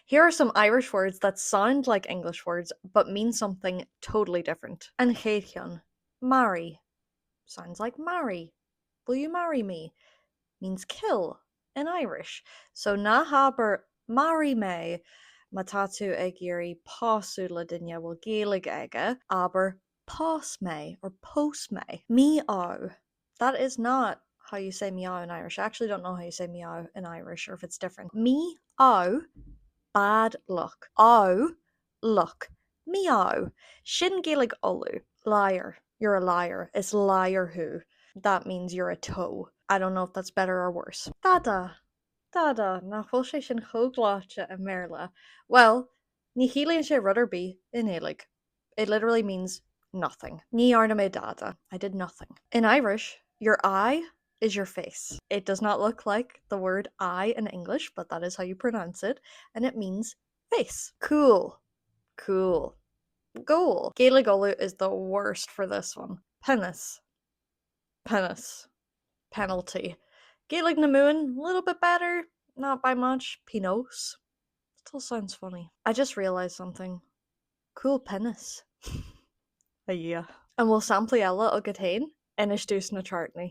Here are some Irish words that sound like English words but mean something totally different. An Gaeilge, marry. Sounds like marry. Will you marry me? Means kill in Irish. So na haber marry me matatu egiri pasu la dinja will Gaeilge ege, aber pos me or pos me. Meow. That is not how you say meow in Irish. I actually don't know how you say meow in Irish or if it's different. Meow, bad luck. Ow, luck. Meow. Shin Gaeilge olu. Liar. You're a liar. It's liar who. That means you're a toe. I don't know if that's better or worse. Dada. Dada. Na bhfuil sé sin chógláte a merla. Well, ní hílíonn sé rudderby in Gaeilge. It literally means nothing. Ní arna me dada. I did nothing. In Irish, your eye is your face. It does not look like the word eye in English, but that is how you pronounce it, and it means face. Cool. Cool. Goal. Gaeilge olu is the worst for this one. Penis. Penis. Penalty. Gaeilge na Moon, a little bit better, not by much. Pinos. Still sounds funny. I just realized something. Cool penis. Yeah. And we'll sample ella o Gatain in a na chartney.